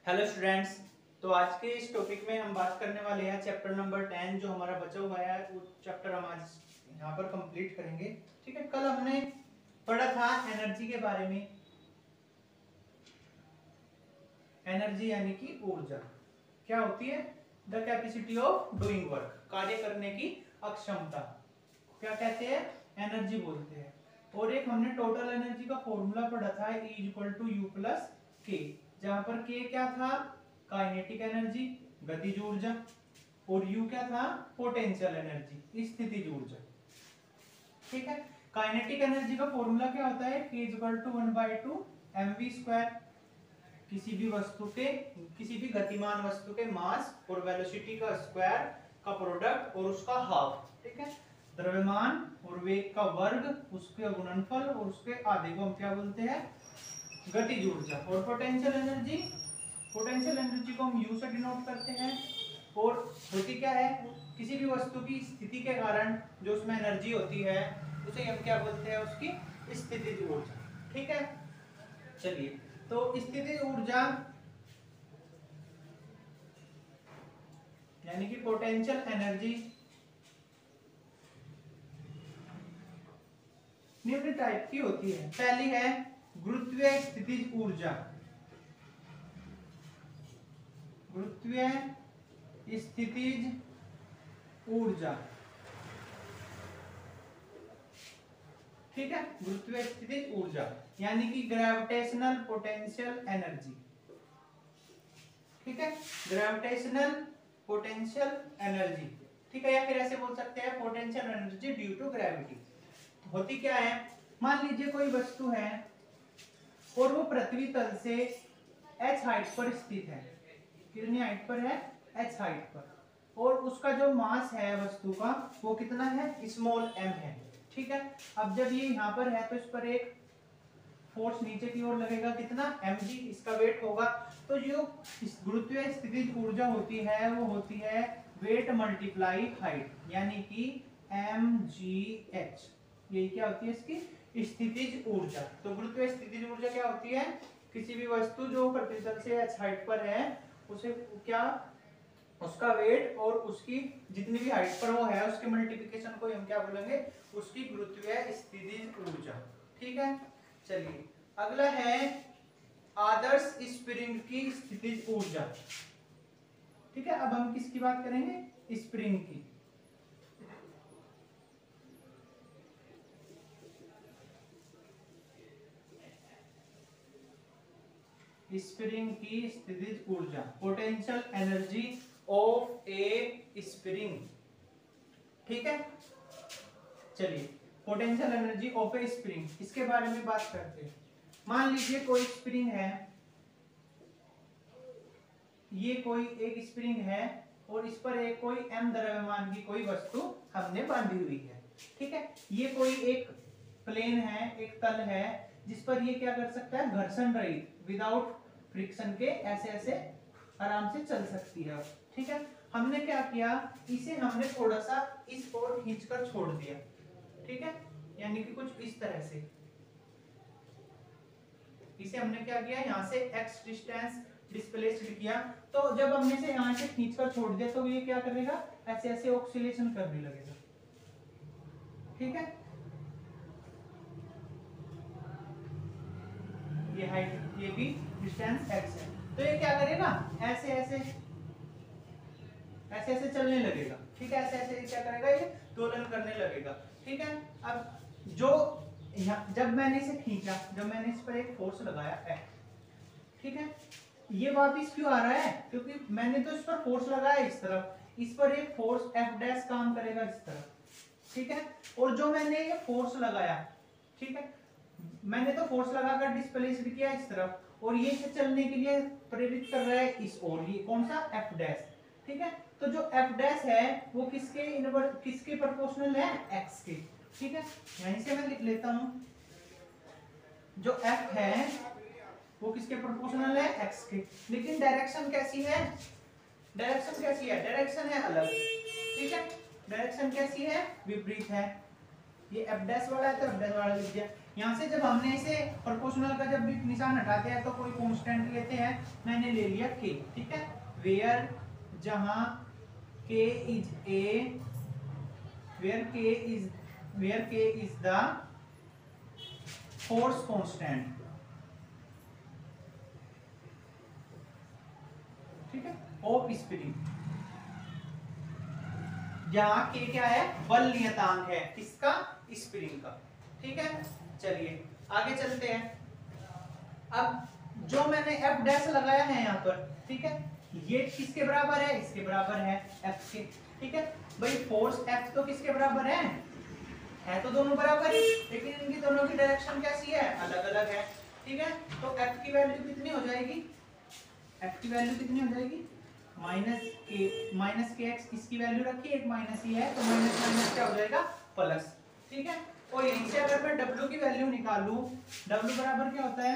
Hello students. तो आज के इस टॉपिक में हम बात करने वाले हैं चैप्टर नंबर 10 जो हमारा बचा हुआ है वो चैप्टर हम आज यहाँ पर कंप्लीट करेंगे। ठीक है, कल हमने पढ़ा था एनर्जी के बारे में। एनर्जी यानी कि ऊर्जा क्या होती है? The capacity of doing work, कार्य करने की अक्षमता क्या कहते हैं? एनर्जी बोलते हैं। और एक हमने टोटल एनर्जी का फॉर्मूला पढ़ा था E equal to U plus K, जहां पर के क्या था? काइनेटिक एनर्जी, गतिज ऊर्जा, और यू क्या था? पोटेंशियल एनर्जी, स्थितिज ऊर्जा। ठीक है, काइनेटिक एनर्जी का फॉर्मूला क्या होता है? के इक्वल टू 1/2 mv स्क्वायर। किसी भी गतिमान वस्तु के मास और वेलोसिटी का स्क्वायर का प्रोडक्ट और उसका हाफ। ठीक है, द्रव्यमान और वेग का वर्ग, उसके गुणनफल और उसके आधे को हम क्या बोलते हैं? गतिज ऊर्जा। और पोटेंशियल एनर्जी को हम यू से डिनोट करते हैं। और होती क्या है? किसी भी वस्तु की स्थिति के कारण जो उसमें एनर्जी होती है उसे हम क्या बोलते हैं? उसकी स्थितिज ऊर्जा। ठीक है, चलिए, तो स्थितिज ऊर्जा यानी कि पोटेंशियल एनर्जी निम्न टाइप की होती है। पहली है गुरुत्वीय स्थितिज ऊर्जा। गुरुत्वीय स्थितिज ऊर्जा, ठीक है, गुरुत्वीय स्थितिज ऊर्जा यानी कि ग्रेविटेशनल पोटेंशियल एनर्जी। ठीक है, ग्रेविटेशनल पोटेंशियल एनर्जी, ठीक है, या फिर ऐसे बोल सकते हैं potential energy due to gravity. होती क्या है? मान लीजिए कोई वस्तु है और वो पृथ्वी तल से h हाइट पर स्थित है। कितनी हाइट पर है? h हाइट पर। और उसका जो मास है वस्तु का वो कितना है? स्मॉल m है। ठीक है, अब जब ये यहाँ पर है तो इस पर एक फोर्स नीचे की ओर लगेगा, कितना? mg इसका वेट होगा। तो जो गुरुत्वीय स्थितिज ऊर्जा होती है वो होती है वेट मल्टीप्लाई हाइट, यानी कि mgh। यही क्या होती है? इसकी स्थितिज ऊर्जा। तो गुरुत्वीय स्थितिज ऊर्जा क्या होती है? किसी भी वस्तु जो पृथ्वी तल से h हाइट पर है उसे क्या, उसका वेट और उसकी जितनी भी हाइट पर वो है उसके मल्टीप्लिकेशन को हम क्या बोलेंगे? उसकी गुरुत्वीय स्थितिज ऊर्जा। ठीक है, चलिए, अगला है आदर्श स्प्रिंग की स्थितिज ऊर्जा। ठीक है, अब हम किसकी बात करेंगे? स्प्रिंग की। स्प्रिंग की स्थितिज ऊर्जा, potential energy of A spring. ठीक है, चलिए, potential energy of A spring, इसके बारे में बात करते हैं। मान लीजिए कोई स्प्रिंग है, ये कोई एक स्प्रिंग है और इस पर एक कोई m द्रव्यमान की कोई वस्तु हमने बांधी हुई है। ठीक है, ये कोई एक प्लेन है, एक तल है जिस पर ये क्या कर सकता है? घर्षण रहित, विदाउट फ्रिक्शन के ऐसे ऐसे आराम से चल सकती है। ठीक है, हमने क्या किया? इसे हमने थोड़ा सा इस ओर खींचकर छोड़ दिया। ठीक है, यानी कि कुछ इस तरह से इसे हमने क्या किया? यहाँ से x डिस्टेंस डिस्प्लेस्ड किया। तो जब हमने इसे यहाँ से खींचकर छोड़ दिया तो ये क्या करेगा? ऐसे ऐसे ऑक्सीलेशन करने लगेगा। ठीक है, ये हाइट, ये भी डिस्टेंस x है, तो ये क्या करेगा? ऐसे ऐसे ऐसे ऐसे चलने लगेगा। ठीक है, ऐसे ऐसे क्या करेगा? ये दोलन करने लगेगा। ठीक है, अब जो जब मैंने इसे खींचा, जब मैंने इस पर एक फोर्स लगाया F, ठीक है, ये वापिस क्यों आ रहा है? क्योंकि मैंने तो इस पर फोर्स लगाया इस तरफ, इस पर एक फोर्स F डैश काम करेगा इस तरफ। ठीक है, और जो मैंने ये फोर्स लगाया, ठीक है, मैंने तो फोर्स लगाकर डिस्प्लेस्ड किया इस तरफ और ये इसे चलने के लिए प्रेरित कर रहा है इस ओर, ये कौन सा? F dash. ठीक है, तो जो F डैश है वो किसके प्रोपोर्शनल है? x के। ठीक है, यहीं से मैं लिख लेता हूं, जो F है वो किसके प्रोपोर्शनल है? x के। लेकिन डायरेक्शन कैसी है? डायरेक्शन है अलग। ठीक है, डायरेक्शन कैसी है? विपरीत है। ये F डैश वाला है तो F डैश वाला लिख दिया, यहाँ से जब हमने इसे प्रोपोर्शनल का जब भी निशान हटाते हैं तो कोई कांस्टेंट लेते हैं, मैंने ले लिया k, ठीक है, वेयर जहां k is a, where k is the force constant, ठीक है, ऑफ स्प्रिंग, जहां k क्या है, बल नियतांक है, किसका, स्प्रिंग का, ठीक है। चलिए आगे चलते हैं। अब जो मैंने एफ डैश लगाया है यहाँ पर, ठीक है, ये किसके बराबर है, इसके बराबर है एफ के, ठीक है। भाई फोर्स एफ तो किसके बराबर है तो दोनों बराबर ही, लेकिन इनकी दोनों की डायरेक्शन कैसी है, अलग अलग है, ठीक है। तो एफ की वैल्यू कितनी हो जाएगी, एफ की वैल्यू कितनी हो जाएगी, माइनस के एक्स, इसकी वैल्यू रखी, एक माइनस ही है तो माइनस माइनस क्या हो जाएगा, प्लस, ठीक है। और यहीं से अगर मैं W की वैल्यू निकालूं, W बराबर क्या होता है,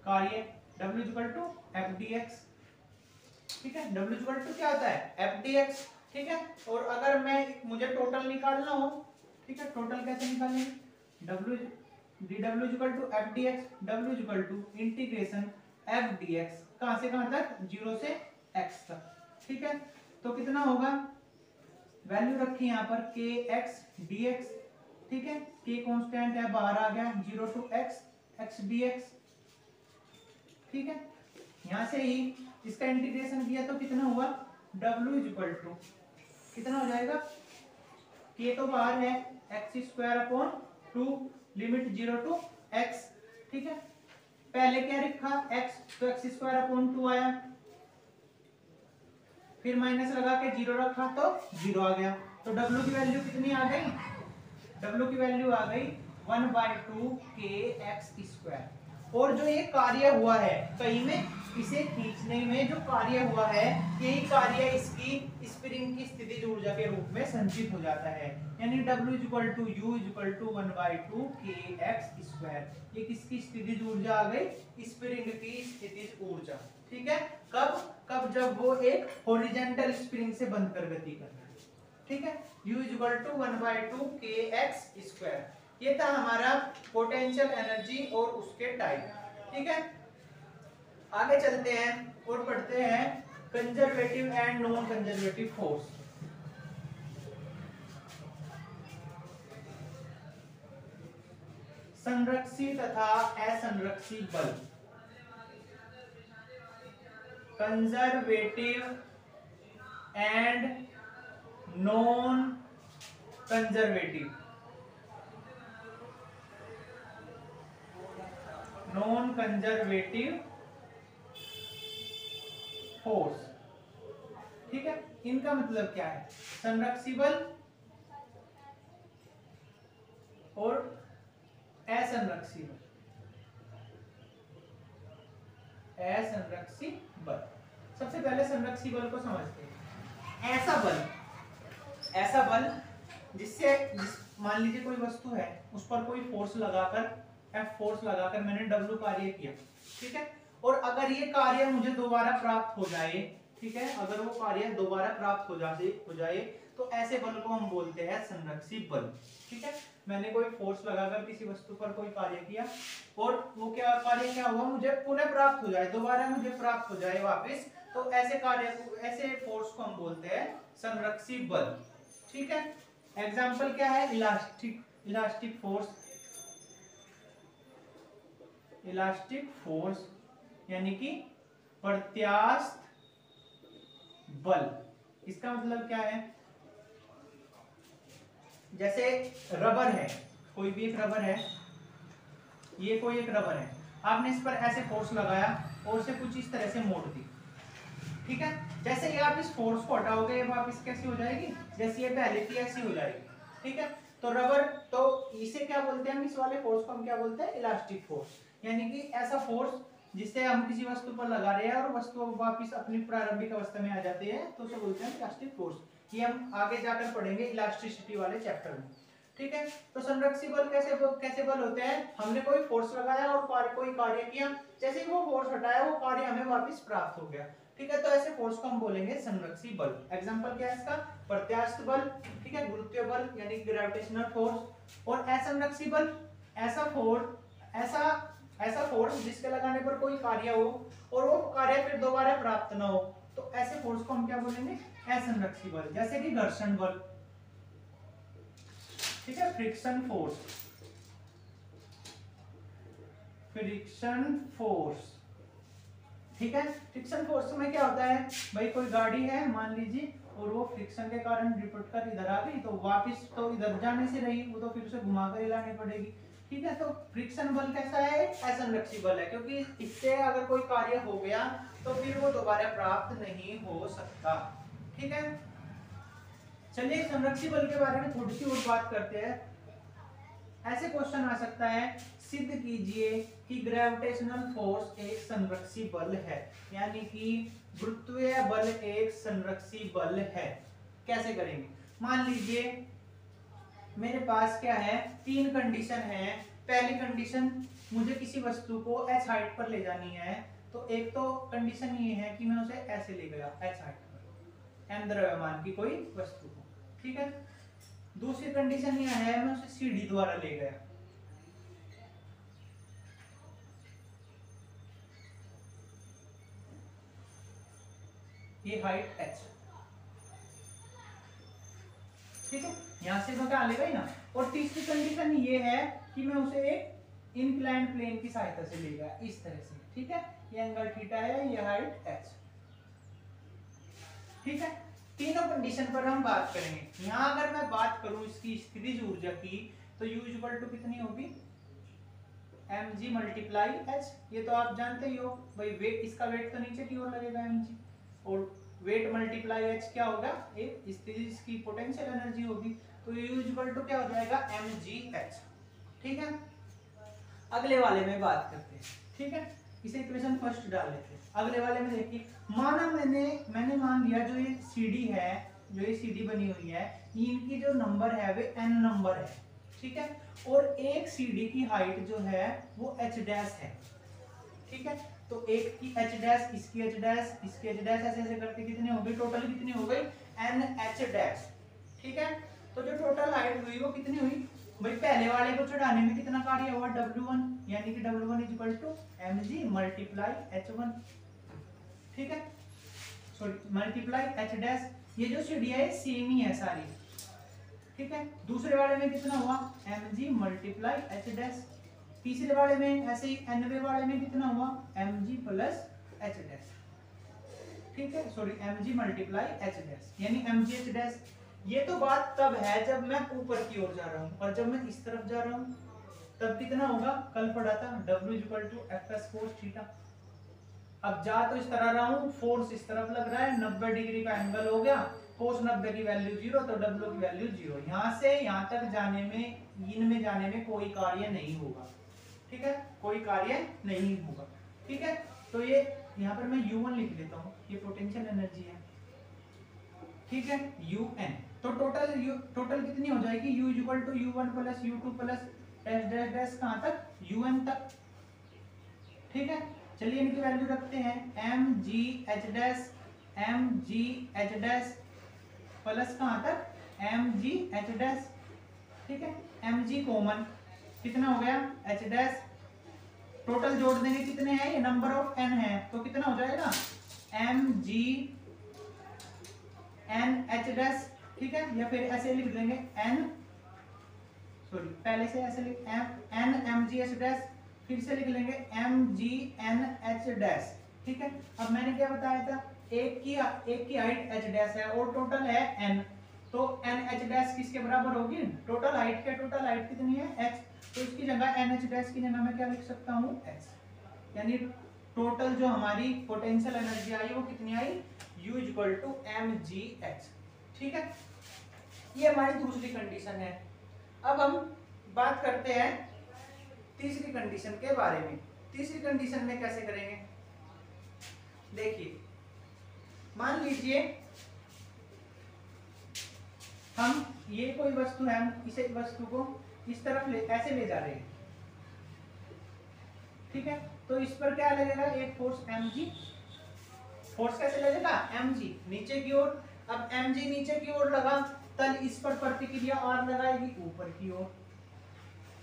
कार्य, W equal to F D X, ठीक है, W इक्वल टू क्या होता है, एफ डी एक्स, ठीक है। और अगर मैं मुझे टोटल निकालना हो, ठीक है, टोटल कैसे निकालेंगे, W dW equal to F D X, W equal to integration F D X, कहां से कहां तक, 0 से x तक, ठीक है। तो कितना होगा, वैल्यू रखी यहाँ पर के एक्स डी एक्स, ठीक है, k कांस्टेंट है, बाहर आ गया, 0 टू x dx, ठीक है। यहां से ही इसका इंटीग्रेशन किया तो कितना हुआ, W इक्वल टू कितना हो जाएगा, k तो बाहर है, x square upon 2 limit 0 to x, ठीक है। पहले क्या रखा x, तो x स्क्वायर अपॉन 2 आया, फिर माइनस लगा के 0 रखा तो 0 आ गया, तो W की वैल्यू कितनी आ गई, W की वैल्यू आ गई 1/2 kx स्क्वायर। और जो ये कार्य हुआ है कहीं में, इसे खींचने में जो कार्य हुआ है, यही कार्य इसकी स्प्रिंग की स्थितिज ऊर्जा के रूप में संचित हो जाता है, यानी W equal to U equal to 1/2 kx square, ये किसकी स्थितिज ऊर्जा आ गई, स्प्रिंग की स्थितिज ऊर्जा, ठीक है। कब जब वो एक हॉरिजॉन्टल स्प्रिंग से बंधकर गति कर रहा है, ठीक है, U equal to 1/2 kx square. ये था हमारा पोटेंशियल एनर्जी और उसके टाइप, ठीक है। आगे चलते हैं और पढ़ते हैं conservative and non conservative force. संरक्षी तथा असंरक्षी बल, conservative and non conservative, non conservative force, ठीक है। इनका मतलब क्या है, संरक्षी बल और असंरक्षी बल, असंरक्षी बल। सबसे पहले संरक्षी बल को समझते हैं। ऐसा बल जिससे मान लीजिए कोई वस्तु है, उस पर कोई फोर्स लगाकर, F फोर्स लगाकर मैंने W कार्य किया, ठीक है, और अगर ये कार्य मुझे दोबारा प्राप्त हो जाए, ठीक है, अगर वो कार्य दोबारा प्राप्त हो जाए तो ऐसे बल को हम बोलते हैं संरक्षी बल, ठीक है। मैंने कोई फोर्स लगाकर किसी वस्तु पर कोई कार्य किया और वो कार्य क्या हुआ, मुझे पुनः प्राप्त हो जाए, दोबारा मुझे प्राप्त हो जाए वापस, तो ऐसे कार्य को, ऐसे फोर्स को हम बोलते हैं संरक्षी बल, ठीक है। एग्जाम्पल क्या है, इलास्टिक फोर्स यानी कि प्रत्यास्थ बल। इसका मतलब क्या है, जैसे रबर है, कोई भी एक रबर है, ये कोई एक रबर है, आपने इस पर ऐसे फोर्स लगाया और उसे कुछ इस तरह से मोड़ दी, ठीक है। जैसे ये आप इस फोर्स को हटाओगे, वापस कैसी हो जाएगी, जैसे ये पहले थी ऐसी हो जाएगी, ठीक है। तो रबर, तो इसे क्या बोलते हैं हम, इस वाले फोर्स को हम क्या बोलते हैं, इलास्टिक फोर्स, यानी कि ऐसा फोर्स जिससे हम किसी वस्तु पर लगा रहे हैं और वस्तु वापस अपनी प्रारंभिक अवस्था में आ जाती है, तो उसे बोलते हैं इलास्टिक फोर्स। ये हम आगे जाकर पढ़ेंगे इलास्टिसिटी वाले चैप्टर में, ठीक है। तो संरक्षी बल कैसे बल होते हैं, हमने कोई फोर्स लगाया और कोई कार्य किया, जैसे ही वो फोर्स हटाया वो कार्य हमें वापस प्राप्त हो गया, ठीक है। तो ऐसे फोर्स को हम बोलेंगे संरक्षी बल। एग्जांपल क्या है इसका, प्रत्यास्थ बल, ठीक है, गुरुत्वीय बल यानी ग्रेविटेशनल फोर्स, और असंरक्षी बल ऐसा फोर्स ऐसा ऐसा फोर्स जिसके लगाने पर कोई कार्य हो और वो कार्य फिर दोबारा प्राप्त ना हो, तो ऐसे फोर्स को हम क्या बोलेंगे, असंरक्षी बल। जैसे कि घर्षण बल, ठीक है, फ्रिक्शन फोर्स, फ्रिक्शन फोर्स, ठीक है। फ्रिक्शन फोर्स में क्या होता है भाई, कोई गाड़ी है मान लीजिए और वो फ्रिक्शन के कारण रिपट कर इधर आ गई, तो वापस तो इधर जाने से रही, वो तो फिर से घुमा कर लानी पड़ेगी, ठीक है। तो फ्रिक्शन बल कैसा है, असंरक्षी बल है, क्योंकि इससे अगर कोई कार्य हो गया तो फिर वो दोबारा प्राप्त नहीं हो सकता, ठीक है। चलिए संरक्षी बल के बारे में थोड़ी सी और बात करते हैं। ऐसे क्वेश्चन आ सकता है, सिद्ध कीजिए कि ग्रेविटेशनल फोर्स एक संरक्षी बल है, यानी कि गुरुत्वीय बल एक संरक्षी बल है। कैसे करेंगे, मान लीजिए मेरे पास क्या है, तीन कंडीशन है। पहली कंडीशन, मुझे किसी वस्तु को h हाइट पर ले जानी है, तो एक तो कंडीशन ये है कि मैं उसे ऐसे ले गया h हाइट पर, m द्रव्यमान की कोई वस्तु को, ठीक है। दूसरी कंडीशन यह है, मैं उसे सीढ़ी द्वारा ले गया, ये हाइट h, ठीक है, यहां से मैं क्या लेगा ही ना। और तीसरी कंडीशन ये है कि मैं उसे एक इंक्लाइंड प्लेन की सहायता से ले गया, इस तरह से, ठीक है। ये एंगल थीटा है, ये हाइट h, ठीक है। तीनों कंडीशन पर हम बात करेंगे। यहां अगर मैं बात करूं इसकी स्थितिज ऊर्जा की, तो U इक्वल टू कितनी होगी, mg मल्टीप्लाई h। ये तो आप जानते ही हो भाई, वेट, इसका वेट तो नीचे की ओर लगेगा mg, और वेट मल्टीप्लाई h क्या होगा, एक स्थितिज की पोटेंशियल एनर्जी होगी, तो U इक्वल टू क्या हो जाएगा, mgh, ठीक है। अगले वाले में बात करते हैं, ठीक है, इसे इक्वेशन फर्स्ट डाल लेते हैं। अगले वाले में देखिए, माना मैंने मान लिया जो ये सीडी है, जो ये सीडी बनी हुई है, इनकी जो नंबर है वे n नंबर है, ठीक है। और एक सीडी की हाइट जो है वो h डैश है, ठीक है। तो एक की h डैश, इसकी h डैश, इसकी h डैश, ऐसे ऐसे करके कितनी हो गई, टोटल कितनी हो गई, nh डैश, ठीक है। तो जो टोटल हाइट हुई वो कितनी हुई भाई, पहले वाले को चढ़ाने में कितना कार्य हुआ, W1, यानी कि W1 equal to mg multiply h1, ठीक है, सॉरी मल्टीप्लाई h डैश। ये जो सीढ़ी है सेम ही है सारी, ठीक है। दूसरे वाले में कितना हुआ, mg मल्टीप्लाई h डैश। तीसरे वाले में ऐसे ही, nवे वाले में कितना हुआ, mg प्लस h डैश, ठीक है, sorry mg multiply h dash, यानी mg h डैश। ये तो बात तब है जब मैं ऊपर की ओर जा रहा हूं, और जब मैं इस तरफ जा रहा हूं तब कितना होगा, कल पढ़ा था W equal to fs cos theta. अब जा तो इस तरह रहा हूं, फोर्स इस तरफ लग रहा है, 90 डिग्री का एंगल हो गया, cos 90 की वैल्यू 0, तो W की वैल्यू 0। यहां से यहां तक जाने में, इनमें जाने में कोई कार्य नहीं होगा, ठीक है, कोई कार्य नहीं होगा, ठीक है। तो ये यहां पर मैं U1 लिख देता हूं, ये पोटेंशियल एनर्जी है, ठीक है, UN। तो टोटल कितनी हो जाएगी, U equal to U1 plus U2 plus dash dash dash, कहां तक, UN तक, ठीक है। चलिए इनकी वैल्यू रखते हैं, mgh dash, mgh dash plus कहां तक, mgh डैश, ठीक है। mg कॉमन कितना हो गया, h डैश, टोटल जोड़ देंगे कितने हैं, ये नंबर ऑफ n है, तो कितना हो जाएगा, mg n h डैश, ठीक है। या फिर ऐसे लिख देंगे n, सॉरी पहले से ऐसे लिख n mg h डैश, फिर से लिख लेंगे mg n h डैश, ठीक है। अब मैंने क्या बताया था, एक की हाइट h डैश है और टोटल है n, तो n h डैश किसके बराबर होगी, टोटल हाइट के, टोटल हाइट कितनी है h, तो इसकी जगह n h डैश की जगह मैं क्या लिख सकता हूँ, h, यानी टोटल जो हमारी पोटेंशियल एनर्जी आई वो कितनी आई, U इक्वल टू mgh, ठीक है। ये हमारी दूसरी कंडीशन है। अब हम बात करते हैं तीसरी कंडीशन के बारे में। तीसरी कंडीशन में कैसे करेंगे, देखिए मान लीजिए हम, ये कोई वस्तु है, हम इसे वस्तु को इस तरफ ऐसे ले जा रहे हैं, ठीक है। तो इस पर क्या लगेगा, एक फोर्स mg, फोर्स कैसे लगेगा, mg नीचे की ओर। अब mg नीचे की ओर लगा, तल इस पर प्रतिक्रिया R लगाएगी ऊपर की ओर,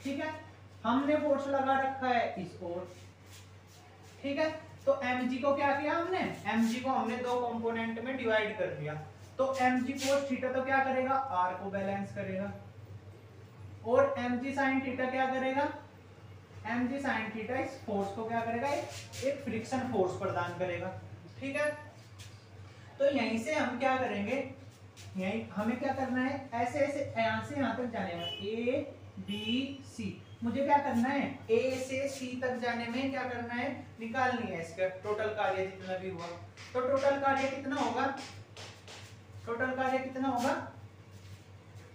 ठीक है। हमने फोर्स लगा रखा है इस ओर, ठीक है। तो mg को क्या किया हमने, mg को हमने दो कंपोनेंट में डिवाइड कर दिया। तो mg cos थीटा तो क्या करेगा, r को बैलेंस करेगा, और mg sin थीटा क्या करेगा, mg sin थीटा इस फोर्स को क्या करेगा, एक फ्रिक्शन फोर्स प्रदान करेगा, ठीक है। तो यहीं से हम क्या करेंगे, यहीं हमें क्या करना है, ऐसे ऐसे यहां से यहां तक जाने में a b c, मुझे क्या करना है a से c तक जाने में क्या करना है, निकालनी है इसका टोटल कार्य जितना भी हुआ। तो टोटल कार्य कितना होगा, टोटल कार्य कितना होगा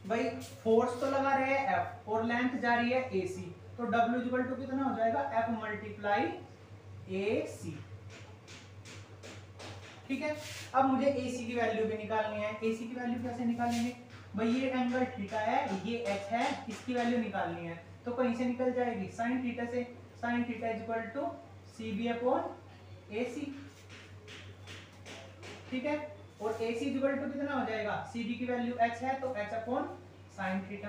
भाई, फोर्स तो लगा रहे हैं F और लेंथ जा रही है AC, तो W इक्वल टू कितना हो जाएगा, F मल्टीप्लाई AC, ठीक है। अब मुझे AC की वैल्यू भी निकालनी है। AC की वैल्यू कैसे निकालेंगे भाई, ये एंगल थीटा है, ये H है, इसकी वैल्यू निकालनी है, तो कहीं से निकल जाएगी साइन थीटा से, sine theta equal to CB upon AC, ठीक है। और AC इक्वल टू कितना हो जाएगा, CB की वैल्यू H है तो H अपॉन साइन थीटा,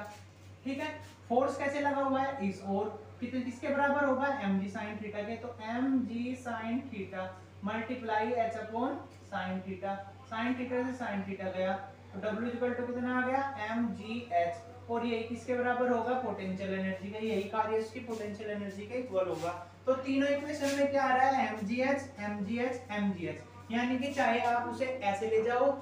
ठीक है। फोर्स कैसे लगा हुआ है, इस ओर, कितने किसके बराबर होगा, mg साइन थीटा के, तो mg sine theta multiply h upon sine theta, sign theta से साइन थीटा गया, तो w इक्वल टू कितना आ गया, mgh, और ये किसके बराबर होगा, पोटेंशियल एनर्जी का, यही कार्य इसकी पोटेंशियल एनर्जी के इक्वल होगा। तो तीनों इक्वेशन में क्या आ रहा है, mgh mgh mgh, यानी कि चाहे आप उसे ऐसे ले जाओ,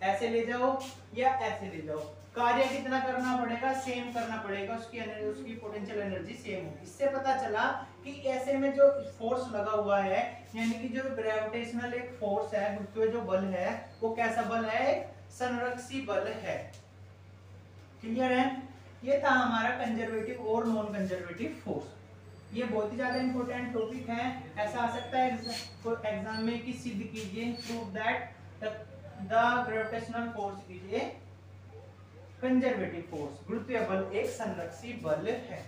ऐसे ले जाओ या ऐसे ले जाओ, कार्य कितना करना पड़ेगा, सेम करना पड़ेगा, उसकी एनर्जी, उसकी पोटेंशियल एनर्जी सेम होगी। इससे पता चला कि ऐसे में जो फोर्स लगा हुआ है, यानी कि जो ग्रेविटेशनल एक फोर्स है, गुरुत्वीय जो बल है, वो कैसा बल है, एक संरक्षी बल है। क्लियर है, ये था हमारा कंजर्वेटिव और नॉन कंजर्वेटिव फोर्स। ये बहुत ही ज्यादा इंपॉर्टेंट टॉपिक है, ऐसा आ सकता है एग्जाम में कि सिद्ध कीजिए, prove that the gravitational force is a conservative force, गुरुत्वीय बल एक संरक्षी बल है,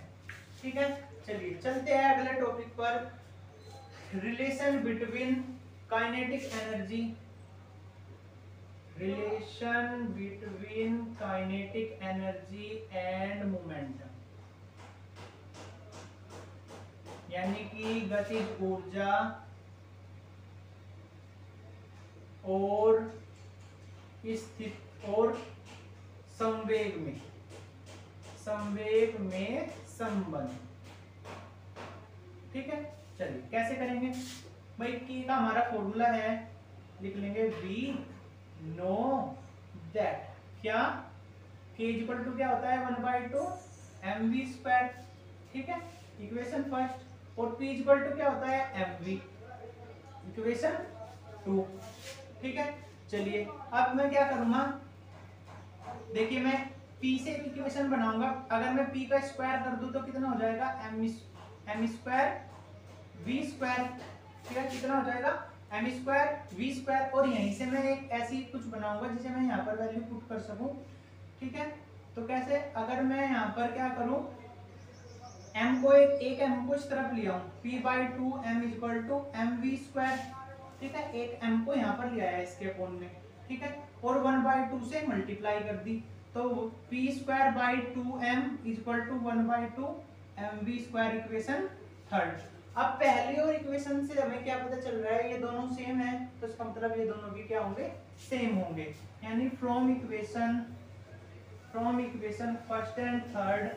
ठीक है। चलिए चलते हैं अगले टॉपिक पर, relation between kinetic energy, relation between kinetic energy and momentum, यानी कि गतिज ऊर्जा और स्थिति और संवेग में संबंध, ठीक है। चलिए कैसे करेंगे भाई, की का हमारा फॉर्मूला है, लिख लेंगे वी नो दैट, क्या k इक्वल टू क्या होता है, 1/2 mv², ठीक है, इक्वेशन फर्स्ट, और p इक्वल टू क्या होता है, mv, इक्वेशन 2, ठीक है। चलिए अब मैं क्या करूंगा, देखिए मैं p से एक इक्वेशन बनाऊंगा, अगर मैं p का स्क्वायर कर दूं तो कितना हो जाएगा, m² v², ठीक है, कितना हो जाएगा m² v², और यहीं से मैं एक ऐसी कुछ बनाऊंगा जिसे मैं यहाँ पर वैल्यू पुट कर सकूं, ठीक है। तो कैसे, अगर मैं यहाँ पर क्या करूं, m को एक m को इस तरफ लिया हूं, p/2 m equal to mv², ठीक है, एक m को यहाँ पर लिया है इसके कोण में, ठीक है, और 1/2 से मल्टीप्लाई कर दी, तो p²/2m equal to 1/2 mv², equation third. अब पहली और इक्वेशन से हमें क्या पता चल रहा है, ये दोनों सेम है, तो इसका मतलब ये दोनों भी क्या होंगे, सेम होंगे, यानी from equation first and third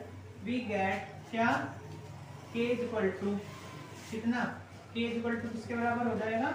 we get क्या, k इक्वल टू कितना, k इक्वल टू किसके बराबर हो जाएगा,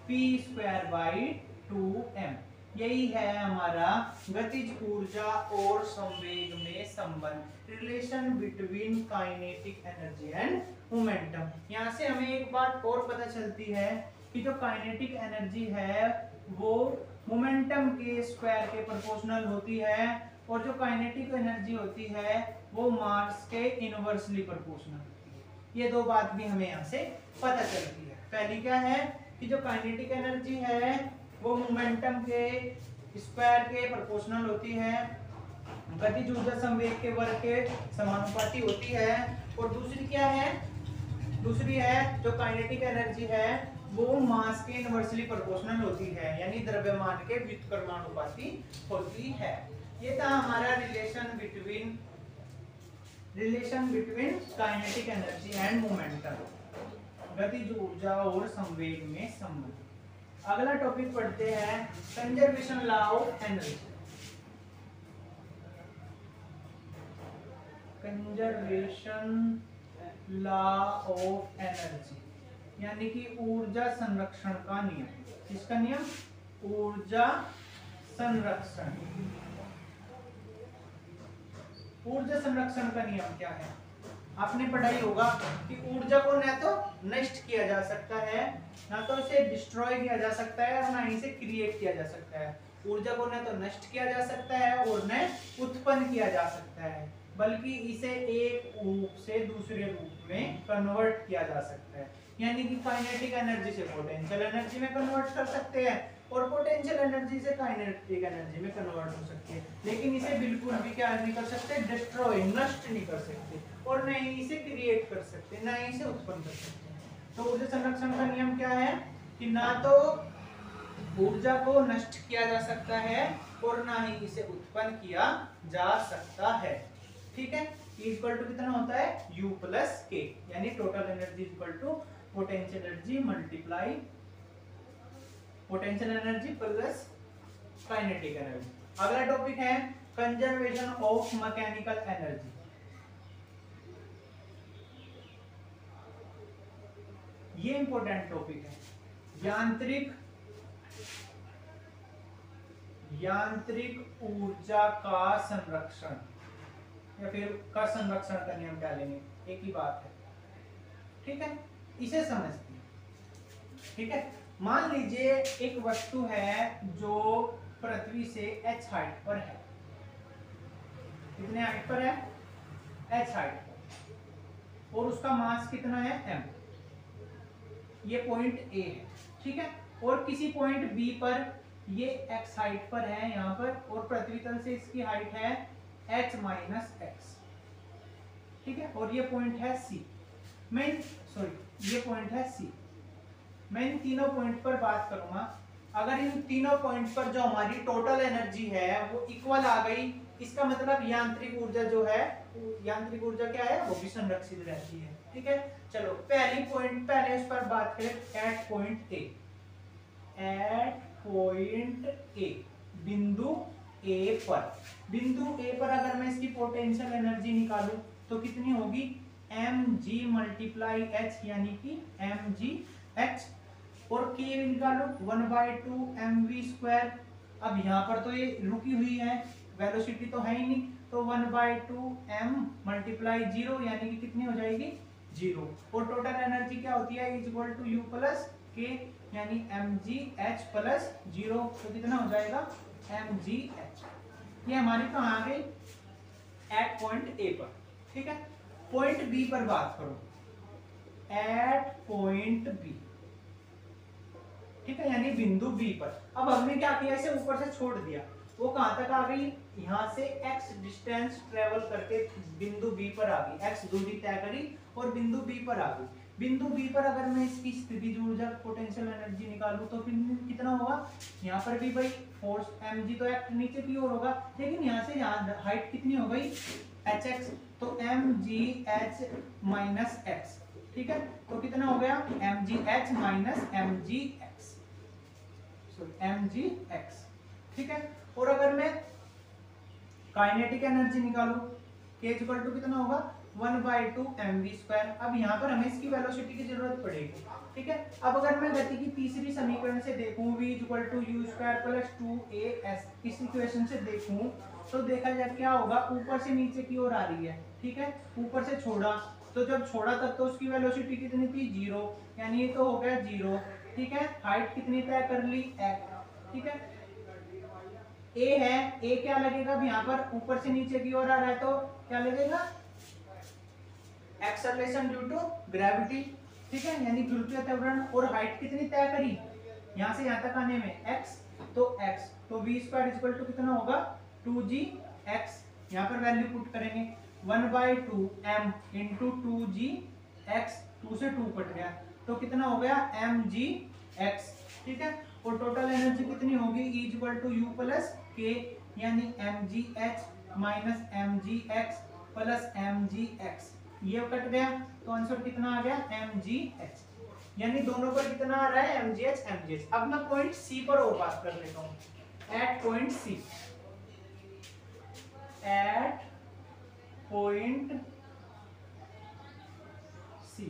p²/2m, यही है हमारा गतिज ऊर्जा और संवेग में संबंध, relation between kinetic energy and momentum. यहाँ से हमें एक बात और पता चलती है कि जो काइनेटिक एनर्जी है वो मोमेंटम के स्क्वायर के प्रोपोर्शनल होती है, और जो काइनेटिक एनर्जी होती है वो मास के इनवर्सली प्रोपोर्शनल होती है। ये दो बात भी हमें यहाँ से पता चलती है। पहली क्या है कि जो काइनेटिक एनर्जी है वो मोमेंटम के स्क्वायर के प्रोपोर्शनल होती है, गतिज ऊर्जा संवेग के वर्ग के समानुपाती होती है, और दूसरी क्या है, दूसरी है जो काइनेटिक एनर्जी है वो मास के इनवर्सली प्रोपोर्शनल होती है, यानी द्रव्यमान के व्युत्क्रमानुपाती होती है। ये था हमारा relation between relation between kinetic energy and momentum, गतिज ऊर्जा और संवेग में संबंध। अगला टॉपिक पढ़ते हैं conservation law of energy. Conservation law of energy यानी कि ऊर्जा संरक्षण का नियम। किसका नियम? ऊर्जा संरक्षण। ऊर्जा संरक्षण का नियम क्या है? आपने पढ़ाई होगा कि ऊर्जा को न तो नष्ट किया जा सकता है, ना तो इसे डिस्ट्रॉय किया जा सकता है, और ना ही इसे क्रिएट किया जा सकता है। ऊर्जा को न तो नष्ट किया जा सकता है और न उत्पन्न किया जा सकता है, बल्कि इसे एक रूप से दूसरे रूप में कन्वर्ट किया जा सकता है। यानी कि काइनेटिक एनर्जी से पोटेंशियल एनर्जी में कन्वर्ट कर सकते हैं और पोटेंशियल एनर्जी से काइनेटिक एनर्जी में कन्वर्ट हो सकती है, लेकिन इसे बिल्कुल भी क्या नहीं कर सकते? डिस्ट्रॉय, नष्ट नहीं कर सकते, और न ही इसे क्रिएट कर सकते, न ही इसे उत्पन्न कर सकते। तो ऊर्जा संरक्षण का नियम क्या है कि ना तो ऊर्जा को नष्ट किया जा सकता है और ना ही इसे उत्पन्न किया जा सकता है। ठीक है, इक्वल टू कितना होता है? U प्लस के, यानी total energy equal to potential energy multiply potential energy plus kinetic energy. अगला टॉपिक है कंजर्वेशन ऑफ मैकेनिकल एनर्जी। ये इंपॉर्टेंट टॉपिक है। यांत्रिक ऊर्जा का संरक्षण, या फिर का संरक्षण का नियम क्या लेंगे, एक ही बात है। ठीक है, इसे समझते हैं। ठीक है, मान लीजिए एक वस्तु है जो पृथ्वी से h हाइट पर है। कितने हाइट पर है? h हाइट पर, और उसका मास कितना है? m। ये पॉइंट A है। ठीक है, और किसी पॉइंट B पर ये x हाइट पर है यहाँ पर, और पृथ्वी तल से इसकी हाइट है h माइनस x। ठीक है, और ये पॉइंट है C। ये पॉइंट है C। मैं इन तीनों पॉइंट पर बात करूंगा। अगर इन तीनों पॉइंट पर जो हमारी टोटल एनर्जी है वो इक्वल आ गई, इसका मतलब यांत्रिक ऊर्जा जो है, यांत्रिक ऊर्जा क्या है? वो भी संरक्षित रहती है। ठीक है, चलो पहले इस पर बात करें। एट पॉइंट ए, बिंदु ए पर अगर मैं इसकी पोटेंशियल एनर्जी निकालूं तो कितनी होगी? mg मल्टीप्लाई h, यानी कि mgh, और k निकालो 1/2 mv²। अब यहाँ पर तो ये रुकी हुई है, वेलोसिटी तो है ही नहीं, तो 1/2 m मल्टीप्लाई 0, यानी कि कितनी हो जाएगी? 0। और टोटल एनर्जी क्या होती है? Is equal to U plus k, यानी mgh प्लस 0, तो कितना हो जाएगा? mgh। ये हमारी कहाँ आ गई? एट पॉइंट ए पर। ठीक है, पॉइंट बी पर बात करो। एट पॉइंट बी, ठीक है, यानी बिंदु बी पर। अब हमने क्या किया? इसे ऊपर से छोड़ दिया, वो कहां तक आ गई? यहां से x डिस्टेंस ट्रेवल करके बिंदु बी पर आ गई, x दूरी तय करी और बिंदु बी पर आ गई। बिंदु बी पर अगर मैं इसकी स्थितिज ऊर्जा पोटेंशियल एनर्जी निकालूं तो फिर कितना होगा? यहाँ पर भी भाई फोर्स mg तो एक्ट नीचे की ओर होगा, लेकिन यहाँ से यहाँ हाइट कितनी हो गई? hx, तो mgh माइनस x। ठीक है, तो कितना हो गया? mgh minus mgx, mgx। ठीक है, और अगर मैं काइनेटिक एनर्जी निकालूं, k इक्वल टू कितना होगा? 1/2 mv²। अब यहाँ पर हमें इसकी वेलोसिटी की जरूरत पड़ेगी। ठीक है, अब अगर मैं गति की तीसरी समीकरण से देखूं, v equal to u² plus 2as, इस इक्वेशन से देखूं तो देखा जाए क्या होगा? ऊपर से नीचे की ओर आ रही है। ठीक है, ऊपर से छोड़ा, तो जब छोड़ा तब तो उसकी वेलोसिटी कितनी थी? 0, यानी ये तो हो गया 0। ठीक है, हाइट कितनी तय कर ली? x। ठीक है, a है, a क्या लगेगा? अब यहाँ पर ऊपर से नीचे की ओर आ रहा है तो क्या लगेगा? Acceleration due to gravity. ठीक है, यानी गुरुत्वीय त्वरण। और हाइट कितनी तय करी? यहाँ से यहाँ तक आने में x, तो x, तो v² इक्वल टू कितना होगा? 2gx। यहाँ पर वैल्यू पुट करेंगे, 1/2 m इंटू 2gx, 2 से 2 कट गया तो कितना हो गया? mgx। ठीक है, और टोटल एनर्जी कितनी होगी? E equal to U plus k, यानी mgh minus mgx plus mgx, ये कट गया तो आंसर कितना आ गया mgh, यानी दोनों पर कितना आ रहा है mgh। अब मैं पॉइंट सी पर और बात कर लेता हूं। At point C, at point C,